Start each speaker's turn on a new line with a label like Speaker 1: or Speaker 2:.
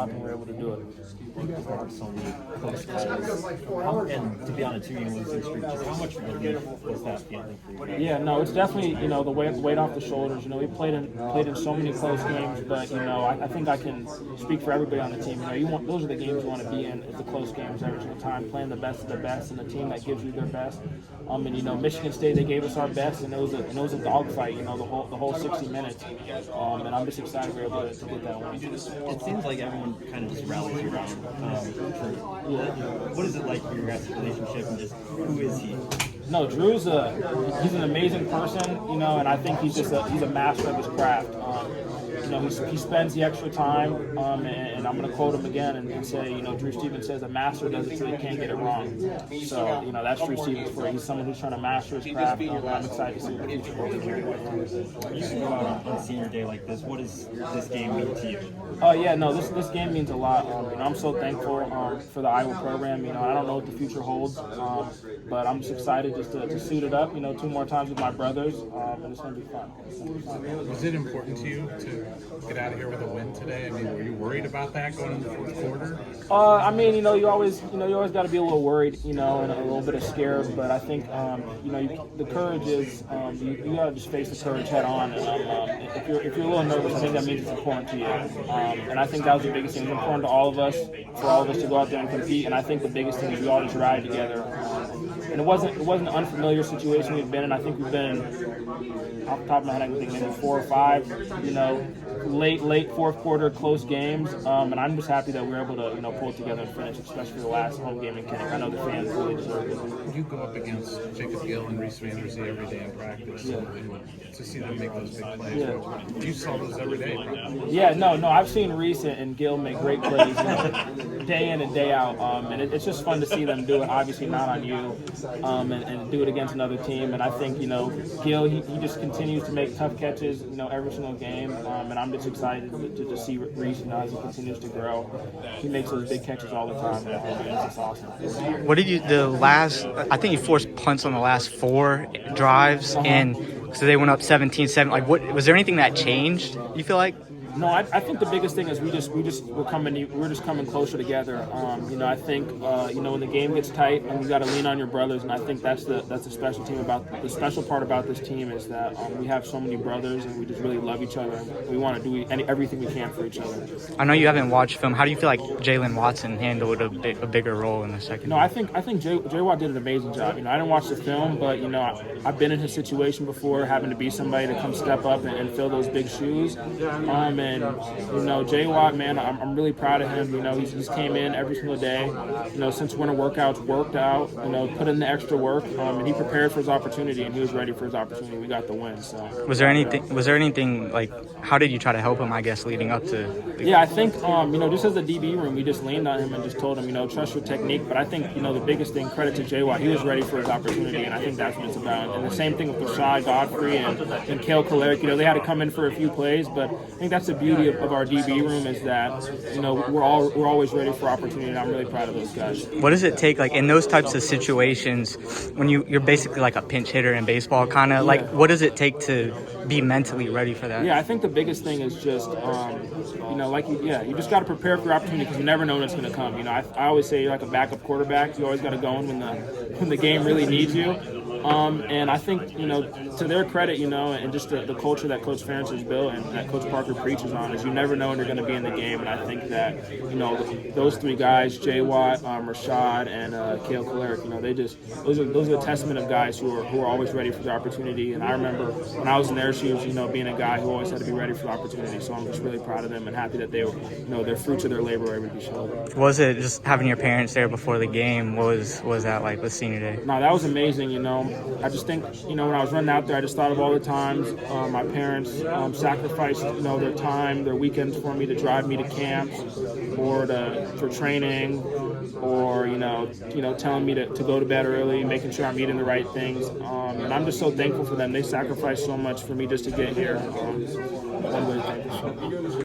Speaker 1: job, and we're able to do it.
Speaker 2: So many close calls. And to be honest, too, losing streak, just how much relief was that feeling for you?
Speaker 1: Yeah, no, it's definitely, the weight off the shoulders. We played in so many close games, but I think I can speak for everybody on the team. Those are the games you want to be in, is the close games every single time, playing the best of the best and the team that gives you their best. And Michigan State, they gave us our best, and it was a dogfight. The whole 60 minutes. And I'm just excited we're able to get that win.
Speaker 2: It seems like everyone kind of just rallies around. What is it like for your guys' relationship, and just who is he?
Speaker 1: No, Drew's he's an amazing person, and I think he's a master of his craft. He spends the extra time, and I'm going to quote him again and say, Drew Stevens says a master does it so he can't get it wrong. So, that's Drew Stevens for you. He's someone who's trying to master his craft, and I'm excited to see what the future holds.
Speaker 2: You can go out on senior day like this. What does this game mean to you?
Speaker 1: This game means a lot. I'm so thankful for the Iowa program. I don't know what the future holds, but I'm just excited just to suit it up, 2 more times with my brothers, and it's going to be fun.
Speaker 3: Was it important to you to get out of here with a win today? I mean, were you worried about that going into the fourth quarter?
Speaker 1: You always got to be a little worried, and a little bit of scared. But I think, the courage is you got to just face the courage head on. And if you're a little nervous, I think that means it's important to you. And I think that was the biggest thing. It's important to all of us, for all of us to go out there and compete. And I think the biggest thing is we all just ride together. And it wasn't an unfamiliar situation we've been in. I think we've been, off the top of my head, I think maybe 4 or 5, late fourth quarter close games. And I'm just happy that we were able to, pull it together and finish, especially the last home game in Kinnick. I know the fans really deserve it.
Speaker 3: You go up against Jacob Gill and Reese Vanderzee every day in practice, and to see them make those big plays.
Speaker 1: Yeah.
Speaker 3: You saw those every day, probably.
Speaker 1: Yeah, no, I've seen Reese and Gill make great plays, day in and day out, and it's just fun to see them do it. Obviously, not on you, and do it against another team. And I think Gill, he just continues to make tough catches, every single game, and I'm just excited to see Reese, as he continues to grow. He makes those big catches all the time, and it's just awesome.
Speaker 4: What did you I think you forced punts on the last 4 drives, and so they went up 17-7. Like, what was there anything that changed? You feel like?
Speaker 1: No, I think the biggest thing is we're just coming closer together. I think when the game gets tight, and you got to lean on your brothers, and I think that's the special part about this team is that we have so many brothers, and we just really love each other. And we want to do everything we can for each other.
Speaker 4: I know you haven't watched film. How do you feel like Jalen Watson handled a bigger role in the second?
Speaker 1: No, I think J. Watt did an amazing job. I didn't watch the film, but I've been in his situation before, having to be somebody to come step up and fill those big shoes. And J. Watt, man, I'm really proud of him. He's came in every single day. Since winter workouts, worked out. Put in the extra work, and he prepared for his opportunity, and he was ready for his opportunity. We got the win. So.
Speaker 4: Was there anything like? How did you try to help him? I guess leading up to.
Speaker 1: Yeah, I think just as a DB room, we just leaned on him and just told him, trust your technique. But I think the biggest thing, credit to J. Watt, he was ready for his opportunity, and I think that's what it's about. And the same thing with Rashad Godfrey and Kale Kolaric. They had to come in for a few plays, but I think that's the beauty of our DB room is that we're always ready for opportunity, and I'm really proud of those guys.
Speaker 4: What does it take, like in those types of situations, when you're basically like a pinch hitter in baseball, kind of like what does it take to be mentally ready for that?
Speaker 1: Yeah, I think the biggest thing is just you just got to prepare for your opportunity because you never know when it's going to come. I always say you're like a backup quarterback. You always got to go in when the game really needs you. And I think, to their credit, and just the culture that Coach Ferentz has built and that Coach Parker preaches on is you never know when you're going to be in the game. And I think that, those 3 guys, J. Watt, Rashad, and Kale Kolaric, those are a testament of guys who are always ready for the opportunity. And I remember when I was in their shoes, being a guy who always had to be ready for the opportunity. So I'm just really proud of them and happy that they were, their fruits of their labor were able to be shown.
Speaker 4: Was it just having your parents there before the game? What was that like with senior day?
Speaker 1: No, that was amazing, I just think, when I was running out there, I just thought of all the times my parents sacrificed, their time, their weekends for me to drive me to camps or for training or, telling me to go to bed early, making sure I'm eating the right things. And I'm just so thankful for them. They sacrificed so much for me just to get here. I'm really thankful.